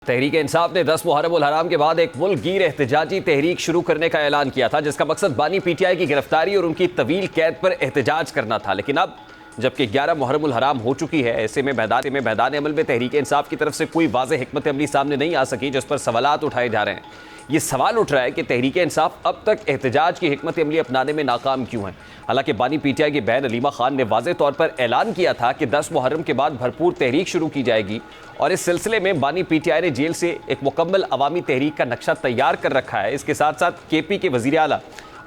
तहरीक इंसाफ ने 10 मुहर्रम उल हराम के बाद एक मुल्कगीर एहतजाजी तहरीक शुरू करने का ऐलान किया था, जिसका मकसद बानी पीटीआई की गिरफ्तारी और उनकी तवील कैद पर एहतजाज करना था। लेकिन अब जबकि 11 मुहर्रम उल हराम हो चुकी है, ऐसे में मैदान अमल में तहरीक इंसाफ की तरफ से कोई वाज़ेह हिकमत अमली सामने नहीं आ सकी, जिस पर सवालात उठाए जा रहे हैं। ये सवाल उठ रहा है कि तहरीक इंसाफ अब तक एहतजाज की हिकमत अमली अपनाने में नाकाम क्यों है। हालांकि बानी पीटीआई की बहन अलीमा खान ने वाज़ेह तौर पर ऐलान किया था कि 10 मुहर्रम के बाद भरपूर तहरीक शुरू की जाएगी और इस सिलसिले में बानी पीटीआई ने जेल से एक मुकम्मल अवामी तहरीक का नक्शा तैयार कर रखा है। इसके साथ साथ केपी के वज़ीर आला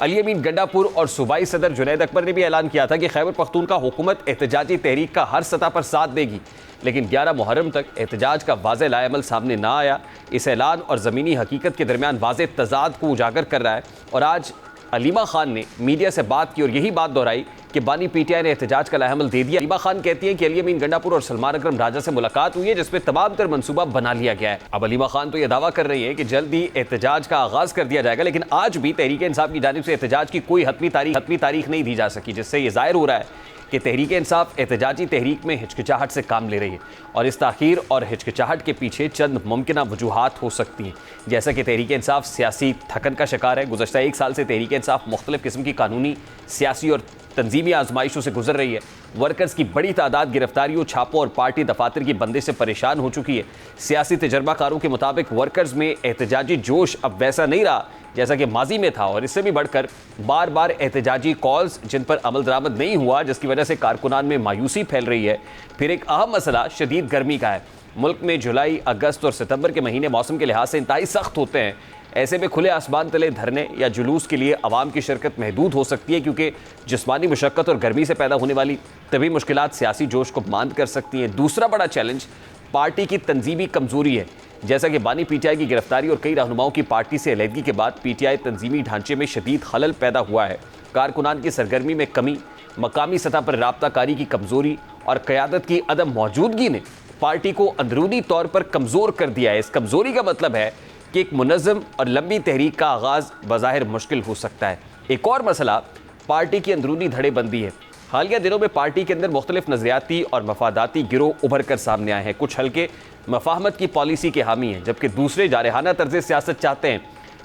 अली अमीन गंडापुर और सूबाई सदर जुनैद अकबर ने भी ऐलान किया था कि खैबर पख्तूनख्वा हुकूमत एहतजाजी तहरीक का हर सतह पर साथ देगी। लेकिन 11 मुहर्रम तक एहतजाज का वाज़ेह लाएमल सामने ना आया। इस ऐलान और ज़मीनी हकीकत के दरमियान वाज़ेह तज़ाद को उजागर कर रहा है। और आज अलीमा खान ने मीडिया से बात की और यही बात दोहराई कि बानी पीटीआई ने एहतजाज का लाएमल दे दिया। अलीमा खान कहती हैं कि अली अमीन गंडापुर और सलमान अकरम राजा से मुलाकात हुई है, जिसमें तमाम तर मनसूबा बना लिया गया है। अब अलीमा खान तो यह दावा कर रही है कि जल्द ही एहतजाज का आगाज कर दिया जाएगा, लेकिन आज भी तहरीक इंसाफ की जानिब से एहतजाज की कोई हतमी तारीख नहीं दी जा सकी, जिससे यह जाहिर हो रहा है कि तहरीक इंसाफ एहतजाजी तहरीक में हिचकिचाहट से काम ले रही है और इस ताख़ीर और हिचकिचाहट के पीछे चंद मुमकिन वजूहात हो सकती हैं। जैसा कि तहरीक इंसाफ सियासी थकन का शिकार है। गुज़श्ता 1 साल से तहरीक इंसाफ मुख्तलिफ किस्म की कानूनी, सियासी और तंजीमी आजमाइशों से गुजर रही है। वर्कर्स की बड़ी तादाद गिरफ्तारियों, छापों और पार्टी दफातर की बंदिश से परेशान हो चुकी है। सियासी तजर्बाकारों के मुताबिक वर्कर्स में एहतजाजी जोश अब वैसा नहीं रहा जैसा कि माजी में था और इससे भी बढ़कर बार बार एहतजाजी कॉल्स जिन पर अमल दरामद नहीं हुआ, जिसकी वजह से कारकुनान में मायूसी फैल रही है। फिर एक अहम मसला शदीद गर्मी का है। मुल्क में जुलाई, अगस्त और सितंबर के महीने मौसम के लिहाज से इंतहाई सख्त होते हैं। ऐसे में खुले आसमान तले धरने या जुलूस के लिए अवाम की शिरकत महदूद हो सकती है, क्योंकि जिस्मानी मुशक्क़त और गर्मी से पैदा होने वाली तभी मुश्किलात सियासी जोश को मांद कर सकती हैं। दूसरा बड़ा चैलेंज पार्टी की तंजीमी कमज़ोरी है। जैसा कि बानी पीटीआई की गिरफ्तारी और कई रहनुमाओं की पार्टी से अलहदगी के बाद पीटीआई तंजीमी ढांचे में शदीद खलल पैदा हुआ है। कारकुनान की सरगर्मी में कमी, मकामी सतह पर राब्ताकारी की कमज़ोरी और क़यादत की अदम मौजूदगी ने पार्टी को अंदरूनी तौर पर कमज़ोर कर दिया है। इस कमज़ोरी का मतलब है कि एक मुनज़्ज़म और लंबी तहरीक का आगाज़ बज़ाहिर मुश्किल हो सकता है। एक और मसला पार्टी की अंदरूनी धड़ेबंदी है। हालिया दिनों में पार्टी के अंदर मुख्तलिफ नज़रियाती और मफादाती गिरोह उभर कर सामने आए हैं। कुछ हल्के मफाहमत की पॉलिसी के हामी हैं, जबकि दूसरे जारहाना तर्ज़ सियासत चाहते हैं।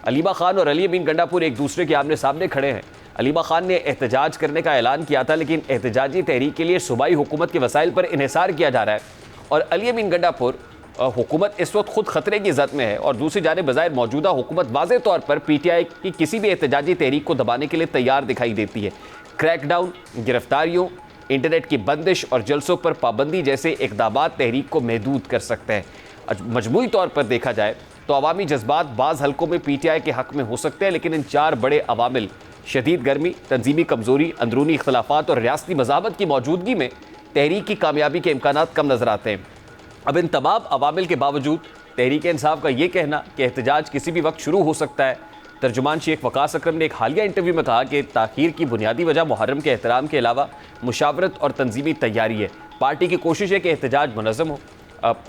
अलीमा खान और अली अमीन गंडापुर एक दूसरे के आमने सामने खड़े हैं। अलीमा खान ने एहतजाज करने का ऐलान किया था, लेकिन एहतजाजी तहरीक के लिए सूबाई हुकूमत के वसाइल पर इन्हिसार किया जा रहा है और अली अमीन गंडापुर हुकूमत इस वक्त खुद खतरे की ज़द में है और दूसरी जानिब बज़ाहिर मौजूदा हुकूमत वाज़ेह तौर पर पीटीआई की किसी भी एहतजाजी तहरीक को दबाने के लिए तैयार दिखाई देती है। क्रैकडाउन, गिरफ्तारियों, इंटरनेट की बंदिश और जलसों पर पाबंदी जैसे इक़दामात तहरीक को महदूद कर सकते हैं। मजमूई तौर पर देखा जाए तो अवामी जज्बात बाज़ हलकों में पीटीआई के हक़ में हो सकते हैं, लेकिन इन 4 बड़े अवामिल शदीद गर्मी, तंजीमी कमज़ोरी, अंदरूनी इख्तलाफात और रियासती मज़ाहमत की मौजूदगी में तहरीक की कामयाबी के इम्कानात कम नज़र आते हैं। अब इन तमाम अवामिल के बावजूद तहरीक इंसाफ का ये कहना कि एहतजाज किसी भी वक्त शुरू हो सकता है। तर्जुमान शेख वकास अकरम ने एक हालिया इंटरव्यू में कहा कि ताख़ीर की बुनियादी वजह मुहर्रम के एहतराम के अलावा मुशावरत और तंजीमी तैयारी है। पार्टी की कोशिश है कि एहतजाज मुनज़्ज़म हो,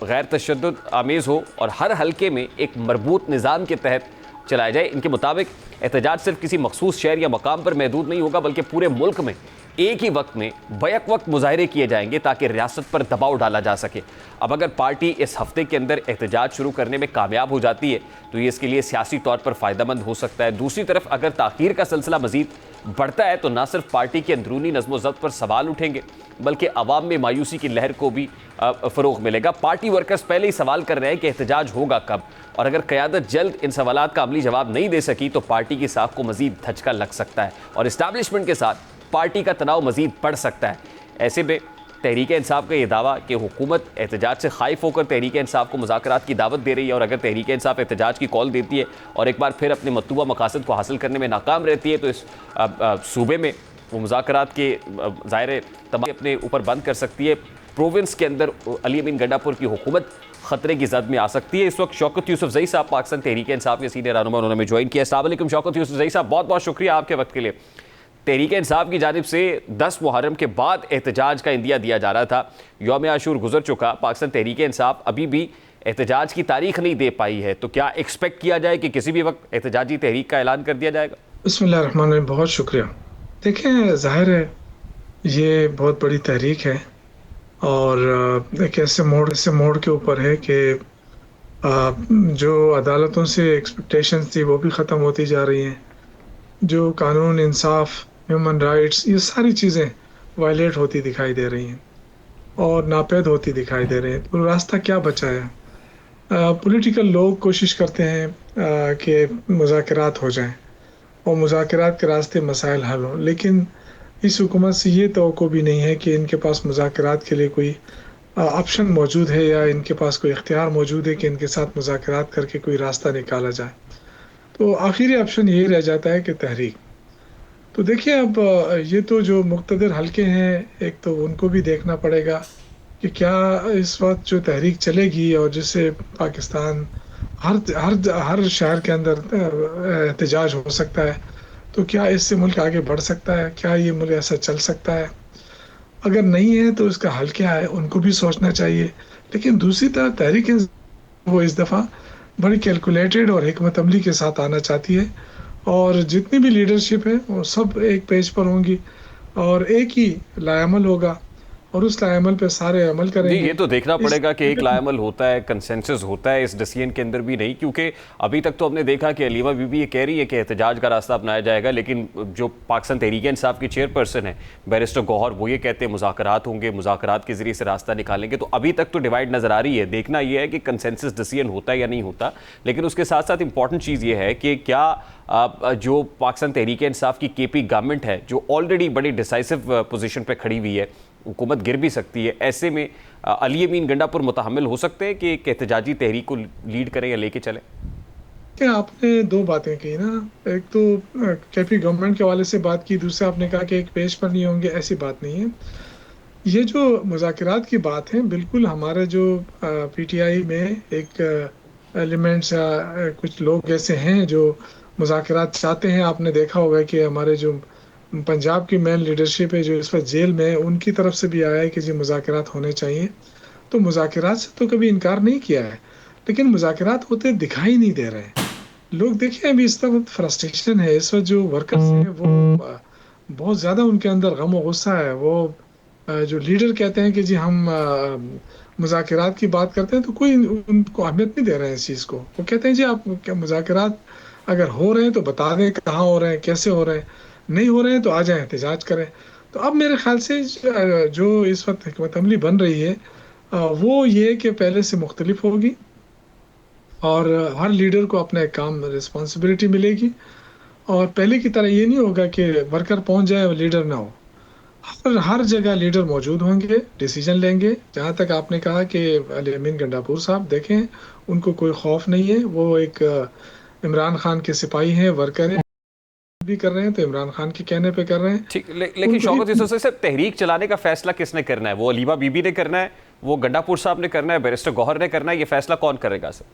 गैर तशद्दुद आमेज़ हो और हर हल्के में एक मरबूत निज़ाम के तहत चलाया जाए। इनके मुताबिक एहतजाज सिर्फ किसी मखसूस शहर या मकाम पर महदूद नहीं होगा, बल्कि पूरे मुल्क में एक ही वक्त में बैक वक्त मुजाहरे किए जाएंगे ताकि रियासत पर दबाव डाला जा सके। अब अगर पार्टी इस हफ्ते के अंदर एहतजाज शुरू करने में कामयाब हो जाती है तो ये इसके लिए सियासी तौर पर फ़ायदेमंद हो सकता है। दूसरी तरफ अगर ताख़ीर का सिलसिला मज़ीद बढ़ता है तो न सिर्फ पार्टी की अंदरूनी नज़्म व ज़ब्त पर सवाल उठेंगे, बल्कि अवाम में मायूसी की लहर को भी फ़रोग़ मिलेगा। पार्टी वर्कर्स पहले ही सवाल कर रहे हैं कि एहतजाज होगा कब, और अगर क़यादत जल्द इन सवालात का अमली जवाब नहीं दे सकी तो पार्टी की साख को मज़ीद धचका लग सकता है और इस्टेब्लिशमेंट के साथ पार्टी का तनाव मज़ीद बढ़ सकता है। ऐसे में तहरीक इंसाफ का ये दावा कि हुकूमत एहतजाज से खाइफ होकर तहरीक इंसाफ को मुज़ाकरात की दावत दे रही है और अगर तहरीक इंसाफ एहतजाज की कॉल देती है और एक बार फिर अपने मतलूबा मकासद को हासिल करने में नाकाम रहती है तो इस सूबे में वो मुज़ाकरात के ज़ाहिर तबाह अपने ऊपर बंद कर सकती है। प्रोविंस के अंदर अली अमीन गंडापुर की हुकूमत खतरे की जद में आ सकती है। इस वक्त शौकत यूसुफजई साहब पाकिस्तान तहरीक इंसाफ के सीनियर रहनुमा, उन्होंने हमें ज्वाइन किया। अस्सलाम वालेकुम शौकत यूसुफजई साहब, बहुत बहुत शुक्रिया आपके वक्त के लिए। तहरीक इंसाफ की जानिब से 10 मुहर्रम के बाद एहतजाज का इंदिया दिया जा रहा था। यौम आशूर गुजर चुका, पाकिस्तान तहरीक इंसाफ अभी भी एहतजाज की तारीख नहीं दे पाई है, तो क्या एक्सपेक्ट किया जाए कि किसी भी वक्त एहतजाजी तहरीक का ऐलान कर दिया जाएगा? बिस्मिल्लाहिर्रहमानिर्रहीम, बहुत शुक्रिया। देखें, ज़ाहिर है ये बहुत बड़ी तहरीक है और एक ऐसे मोड़ के ऊपर है कि जो अदालतों से एक्सपेक्टेशंस थी वो भी ख़त्म होती जा रही हैं। जो कानून, इंसाफ, ह्यूमन राइट्स, ये सारी चीज़ें वायलेट होती दिखाई दे रही हैं और नापैद होती दिखाई दे रही हैं। तो रास्ता क्या बचा है? पॉलिटिकल लोग कोशिश करते हैं कि मुज़ाकरात हो जाएं और मुज़ाकरात के रास्ते मसाइल हल हों, लेकिन इस हुकूमत से ये तवक्को भी नहीं है कि इनके पास मुज़ाकरात के लिए कोई ऑप्शन मौजूद है या इनके पास कोई इख्तियार मौजूद है कि इनके साथ मुज़ाकरात करके कोई रास्ता निकाला जाए। तो आखिरी ऑप्शन यही रह जाता है कि तहरीक। तो देखिए अब ये तो जो मुक़्तदिर हल्के हैं, एक तो उनको भी देखना पड़ेगा कि क्या इस वक़्त जो तहरीक चलेगी और जिससे पाकिस्तान हर हर हर शहर के अंदर एहतजाज हो सकता है, तो क्या इससे मुल्क आगे बढ़ सकता है? क्या ये मुल्क ऐसा चल सकता है? अगर नहीं है तो इसका हल क्या है? उनको भी सोचना चाहिए। लेकिन दूसरी तरफ तहरीक वो इस दफ़ा बड़ी कैलकुलेटेड और हिकमत अमली के साथ आना चाहती है और जितनी भी लीडरशिप है वो सब एक पेज पर होंगी और एक ही लाएअमल होगा और उस लाएअमल पे सारे अमल जी, करेंगे। ये तो देखना इस पड़ेगा कि एक लाएमल होता है, कंसेंसस होता है इस डिसीजन के अंदर भी नहीं, क्योंकि अभी तक तो हमने देखा कि अलीमा बीबी ये कह रही है कि एहतजाज का रास्ता अपनाया जाएगा, लेकिन जो पाकिस्तान तहरीक-ए-इंसाफ की चेयरपर्सन है बैरिस्टर गौहर, वो ये कहते हैं मुज़ाकरात होंगे, मुज़ाकरात के ज़रिए से रास्ता निकालेंगे। तो अभी तक तो डिवाइड नज़र आ रही है। देखना ये है कि कंसेंसस डिसीजन होता है या नहीं होता। लेकिन उसके साथ साथ इंपॉर्टेंट चीज़ ये है कि क्या जो पाकिस्तान तहरीक-ए-इंसाफ की केपी गवर्नमेंट है, जो ऑलरेडी बड़ी डिसाइसिव पोजीशन पे खड़ी हुई है, हुकूमत गिर भी सकती है, ऐसे में अली अमीन गंडापुर मुतहम्मिल हो सकते हैं कि एक एहतजाजी तहरीक को लीड करें या लेके चलें? क्या आपने 2 बातें कही ना, एक तो केपी गवर्नमेंट के हवाले से बात की, दूसरा आपने कहा कि एक पेज पर नहीं होंगे, ऐसी बात नहीं है। ये जो मुज़ाकरात की बात है, बिल्कुल हमारे जो पीटीआई में एक एलिमेंट्स या कुछ लोग ऐसे हैं जो मुज़ाकरात चाहते हैं। आपने देखा होगा कि हमारे जो पंजाब की मेन लीडरशिप है जो इस वक़्त जेल में है, उनकी तरफ से भी आया है कि जी मुज़ाकरात होने चाहिए। तो मुज़ाकरात से तो कभी इनकार नहीं किया है, लेकिन मुज़ाकरात होते दिखाई नहीं दे रहे हैं। लोग देखिए अभी इस वक़्त फ्रस्ट्रेशन है, इस वक़्त जो वर्कर्स हैं वो बहुत ज़्यादा उनके अंदर गम और गुस्सा है। वो जो लीडर कहते हैं कि जी हम मुज़ाकरात की बात करते हैं तो कोई उनको अहमियत नहीं दे रहे हैं इस चीज़ को। वो कहते हैं जी आप क्या मुज़ाकरात अगर हो रहे हैं तो बता दें कहाँ हो रहे हैं, कैसे हो रहे हैं, नहीं हो रहे हैं तो आ जाएँ एहतजाज करें। तो अब मेरे ख़्याल से जो इस वक़्त हिकमत अमली बन रही है वो ये कि पहले से मुख्तलिफ होगी और हर लीडर को अपना एक काम रिस्पॉन्सिबिलिटी मिलेगी और पहले की तरह ये नहीं होगा कि वर्कर पहुंच जाए और लीडर ना हो। हर हर जगह लीडर मौजूद होंगे, डिसीजन लेंगे। जहां तक आपने कहा कि अली अमीन गंडापुर साहब देखें, उनको कोई खौफ नहीं है। वो एक इमरान खान के सिपाही हैं, वर्कर हैं, भी कर रहे हैं तो इमरान खान के कहने पे कर रहे हैं। ठीक, लेकिन उनको शौकत यूसुफ साहब, तहरीक चलाने का फैसला किसने करना है? वो अलीमा बीबी ने करना है, वो गंडापुर साहब ने करना है, बैरिस्टर गौहर ने करना है? ये फैसला कौन करेगा सर?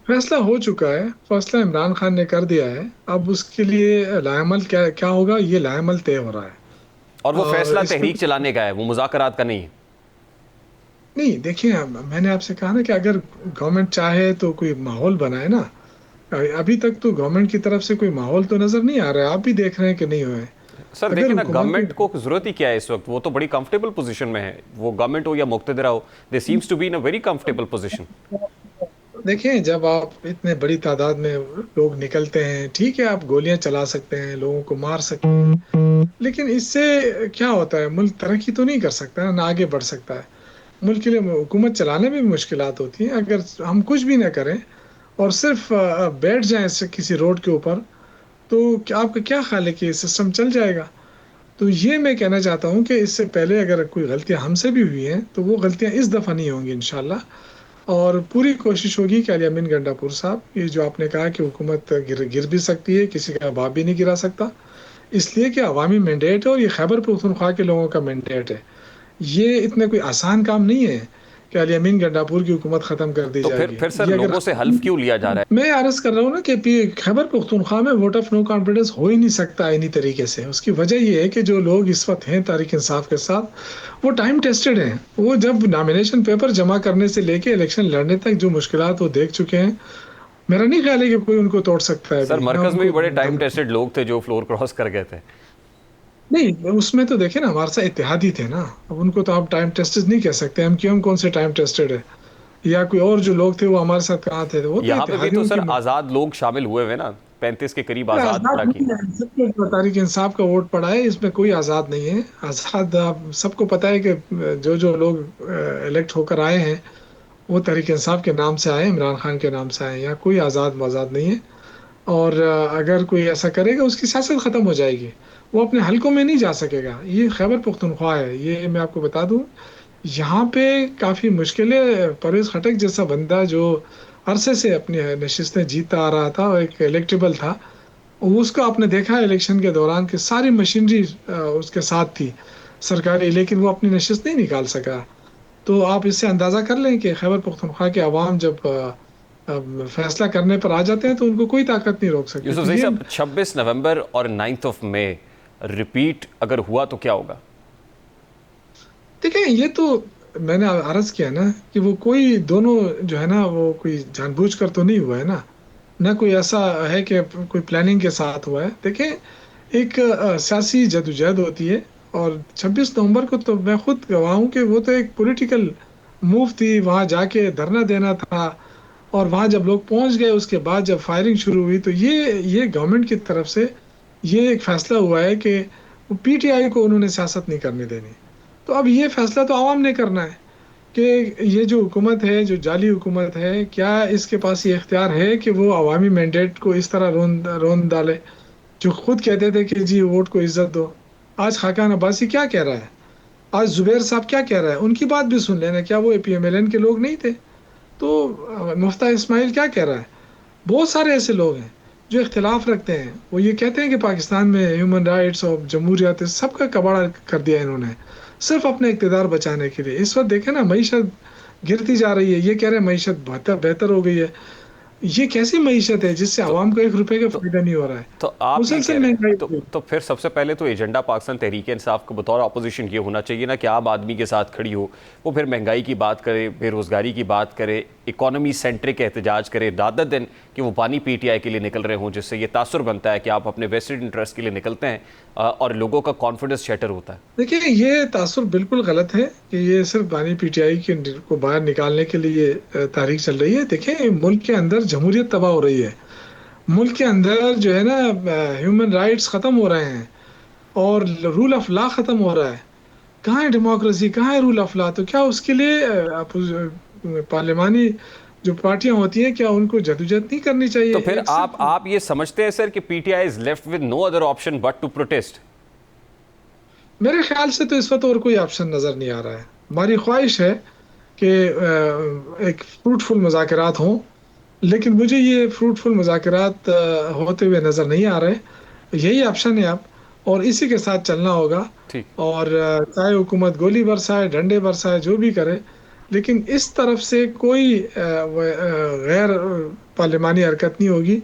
फैसला हो चुका है, फैसला इमरान खान ने कर दिया है। अब उसके लिए लाएमल क्या क्या होगा, ये लाएमल तय हो रहा है और वो और फैसला इसमें तहरीक चलाने का है, वो मुज़ाकरात का नहीं है। नहीं। देखिए मैंने आपसे कहा ना कि अगर गवर्नमेंट चाहे तो कोई माहौल बनाए ना। अभी तक तो गवर्नमेंट की तरफ से कोई माहौल तो नजर नहीं आ रहा है, आप भी देख रहे हैं कि नहीं हुए। सर अगर देखिए ना, हुकूमत गवर्नमेंट को को जरूरत ही क्या है इस वक्त? वो तो बड़ी कंफर्टेबल पोजीशन में है, वो गवर्नमेंट हो या मुक्तदरा हो, they seems to be in a very comfortable position. देखें, जब आप इतने बड़ी तादाद में लोग निकलते हैं, ठीक है आप गोलियां चला सकते हैं, लोगों को मार सकते हैं, लेकिन इससे क्या होता है? मुल्क तरक्की तो नहीं कर सकता ना आगे बढ़ सकता है। मुल्क के लिए हुकूमत चलाने में भी मुश्किलात होती हैं। अगर हम कुछ भी ना करें और सिर्फ बैठ जाएं किसी रोड के ऊपर, तो क्या आपका क्या ख्याल है कि सिस्टम चल जाएगा? तो ये मैं कहना चाहता हूँ कि इससे पहले अगर कोई गलतियाँ हमसे भी हुई हैं तो वो गलतियाँ इस दफ़ा नहीं होंगी इंशाल्लाह। और पूरी कोशिश होगी कि अली अमीन गंडापुर साहब, ये जो आपने कहा कि हुकूमत गिर भी सकती है, किसी का बाप भी नहीं गिरा सकता, इसलिए कि अवामी मैंडेट है और ये खैबर पख्तूनख्वा के लोगों का मैंडेट है। ये इतना कोई आसान काम नहीं है कि अली अमीन गंडापुर की हुकूमत ख़त्म कर दी तो जाएगी। फिर सर ये अगर लोगों से हल्फ क्यों लिया जा रहा मैं अर्ज कर रहा हूँ ना कि खैबर पख्तूनख्वा में वोट ऑफ नो कॉन्फिडेंस हो ही नहीं सकता इन्हीं तरीके से। उसकी वजह यह है कि जो लोग इस वक्त हैं तहरीक इंसाफ के साथ, वो टाइम टेस्टेड हैं। वो जब नॉमिनेशन पेपर जमा करने से लेके इलेक्शन लड़ने तक जो मुश्किलात वो देख चुके हैं, मेरा नहीं ख्याल है कि कोई उनको तोड़ सकता है है? सर अभी। मैं मरकज में भी उनको बड़े टाइम टेस्टेड लोग थे जो फ्लोर क्रॉस कर गए थे। नहीं, उसमें तो देखे ना हमारे साथ इत्तेहादी थे ना। अब उनको तो आप टाइम टेस्टेड नहीं कह सकते। एमक्यूएम कौन से टाइम टेस्टेड है? या कोई और जो लोग थे वो हमारे साथ कहाँ थे, वो तो यहाँ पे भी तो इत्तेहादियों सर की। आजाद लोग शामिल हुए हुए ना, 35 के करीब अरे आजाद आजाद अरकान। नहीं है, सबको तहरीक इंसाफ का वोट पड़ा है, इसमें कोई आजाद नहीं है। आजाद, आप सबको पता है कि जो जो लोग इलेक्ट होकर आए हैं वो तहरीक इंसाफ के नाम से आए, इमरान खान के नाम से आए हैं। यहाँ कोई आजाद मजाद नहीं है। और अगर कोई ऐसा करेगा उसकी सियासत खत्म हो जाएगी, वो अपने हलकों में नहीं जा सकेगा। ये खैबर पख्तूनख्वा है, ये मैं आपको बता दूं। यहाँ पे काफी मुश्किलें, परवेज खटक जैसा बंदा जो अरसे से अपनी नशिस्तें जीतता आ रहा था और एक इलेक्टेबल था, उसका आपने देखा इलेक्शन के दौरान कि सारी मशीनरी उसके साथ थी सरकारी, लेकिन वो अपनी नशिस्त नहीं निकाल सका। तो आप इससे अंदाजा कर लें कि खैबर पख्तूनख्वा के अवाम जब फैसला करने पर आ जाते हैं तो उनको कोई ताकत नहीं रोक सकती। यूसुफ तो जई ये साहब, 26 नवंबर और 9 ऑफ मई रिपीट अगर हुआ तो क्या होगा? देखिए, ये तो मैंने अर्ज किया ना कि वो कोई दोनों जो है ना वो कोई जानबूझकर तो नहीं हुआ है ना, ना कोई ऐसा है कि कोई प्लानिंग के साथ हुआ है। देखिए, एक सियासी जदोजहद होती है, और 26 नवंबर को तो मैं खुद गवाह हूं कि वो तो एक पॉलिटिकल मूव थी, वहां जाके धरना देना था। और वहां जब लोग पहुंच गए उसके बाद जब फायरिंग शुरू हुई, तो ये गवर्नमेंट की तरफ से ये एक फैसला हुआ है कि पीटीआई को उन्होंने सियासत नहीं करने देनी। तो अब ये फैसला तो आवाम ने करना है कि ये जो हुकूमत है, जो जाली हुकूमत है, क्या इसके पास ये इख्तियार है कि वो अवामी मैंडेट को इस तरह रोन डाले। जो खुद कहते थे कि जी वोट को इज्जत दो, आज खाकान अब्बासी क्या कह रहा है, आज जुबैर साहब क्या कह रहा है, उनकी बात भी सुन लेना। क्या वो पीएमएलएन के लोग नहीं थे? तो मुफ्ता इस्माइल क्या कह रहा है? बहुत सारे ऐसे लोग हैं जो इख्तिलाफ रखते हैं, वो ये कहते हैं कि पाकिस्तान में ह्यूमन राइट्स और जमहूरियत सबका कबाड़ा कर दिया इन्होंने, सिर्फ अपने इक़्तिदार बचाने के लिए। इस वक्त देखें ना, मईशत गिरती जा रही है, ये कह रहे हैं मईशत बेहतर बेहतर हो गई है। ये कैसी मईशत है जिससे तो आवाम को 1 रुपए का तो फायदा नहीं हो रहा है? तो आप ये कह मुसलसल रहे हैं, महंगाई तो हो गई। तो फिर सबसे पहले तो एजेंडा पाकिस्तान तहरीक इंसाफ को बतौर अपोजिशन ये होना चाहिए ना कि आम आदमी के साथ खड़ी हो, वो फिर महंगाई की बात करे, बेरोजगारी की बात करे, इकोनॉमी सेंट्रिक एहतजाज करे, रादर देन कि वो पानी पीटीआई के लिए निकल रहे हों, जिससे ये तासुर बनता है कि आप अपने वेस्टेड इंटरेस्ट के लिए निकलते हैं और लोगों का कॉन्फिडेंस शैटर होता है। देखिए, ये तासुर बिल्कुल गलत है कि ये सिर्फ बानी पीटीआई के को बाहर निकालने के लिए तारीख चल रही है। देखिए, मुल्क के अंदर जमहूरियत तबाह हो रही है, मुल्क के अंदर जो है ना ह्यूमन राइट्स खत्म हो रहे हैं, और रूल ऑफ लॉ खत्म हो रहा है। कहाँ है डेमोक्रेसी, कहाँ है रूल ऑफ लॉ? तो क्या उसके लिए पार्लिमानी जो पार्टियां होती हैं, क्या उनको जदोजहद नहीं करनी चाहिए? तो फिर एक सिर्फ आप ये समझते हैं सर कि PTI is left with no other option but to protest? मेरे ख्याल से तो इस वक्त और कोई ऑप्शन नजर नहीं आ रहा है। हमारी ख्वाहिश है कि एक फ्रूटफुल मुज़ाकरात हों, लेकिन मुझे ये फ्रूटफुल मुज़ाकरात होते हुए नजर नहीं आ रहे। यही ऑप्शन है अब, और इसी के साथ चलना होगा। ठीक। और चाहे हुकूमत गोली बरसाए, डंडे बरसाए, जो भी करे, लेकिन इस तरफ से कोई गैर पार्लिमानी हरकत नहीं होगी।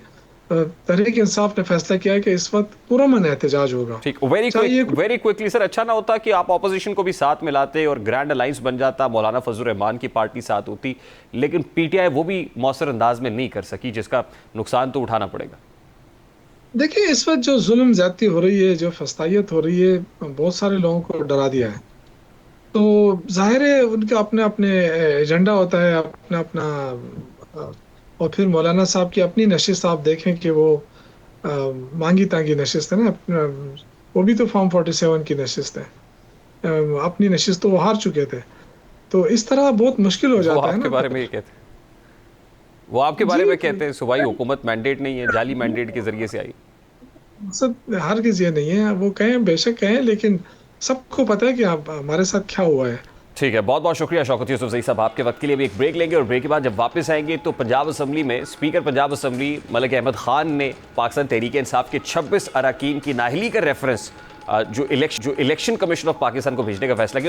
तहरीक इंसाफ ने फैसला किया है कि इस वक्त पुरअमन एहतजाज होगा, ठीक, वेरी क्विक, चाहिए। वेरी क्विकली सर, अच्छा ना होता कि आप ऑपोजिशन को भी साथ मिलाते और ग्रैंड अलायंस बन जाता, मौलाना फजल रहमान की पार्टी साथ होती, लेकिन पीटीआई वो भी मौसर अंदाज में नहीं कर सकी, जिसका नुकसान तो उठाना पड़ेगा। देखिए, इस वक्त जो जुल्म ज्यादती हो रही है, जो फस्तायत हो रही है, बहुत सारे लोगों को डरा दिया है। तो जाहिर है उनका अपने अपने एजेंडा होता है, अपना अपना। और फिर मौलाना साहब की अपनी नशिस्त आप देखें कि वो मांगी तांगी नशिस्त है ना, वो भी तो फॉर्म 47 की नशिस्त है। अपनी नशिस्त तो वो हार चुके थे। तो इस तरह बहुत मुश्किल हो वो जाता है आपके ना बारे फिर। में ये कहते हैं, वो आपके बारे जी, में कहते हैं सुबाई हुकूमत मैंडेट नहीं है, जाली मैंडेट के जरिए से आई। मकसद हर किसी ये नहीं है, वो कहें बेशक कहें, लेकिन सबको पता है कि आप हमारे साथ क्या हुआ है। ठीक है, बहुत बहुत शुक्रिया शौकत यूसुफ जई साहब आपके वक्त के लिए। अभी एक ब्रेक लेंगे और ब्रेक के बाद जब वापस आएंगे तो पंजाब असम्बली में स्पीकर पंजाब असम्बली मलिक अहमद खान ने पाकिस्तान तहरीक इंसाफ के 26 अरकान की नाअहली का रेफरेंस जो इलेक्शन कमीशन ऑफ पाकिस्तान को भेजने का फैसला किया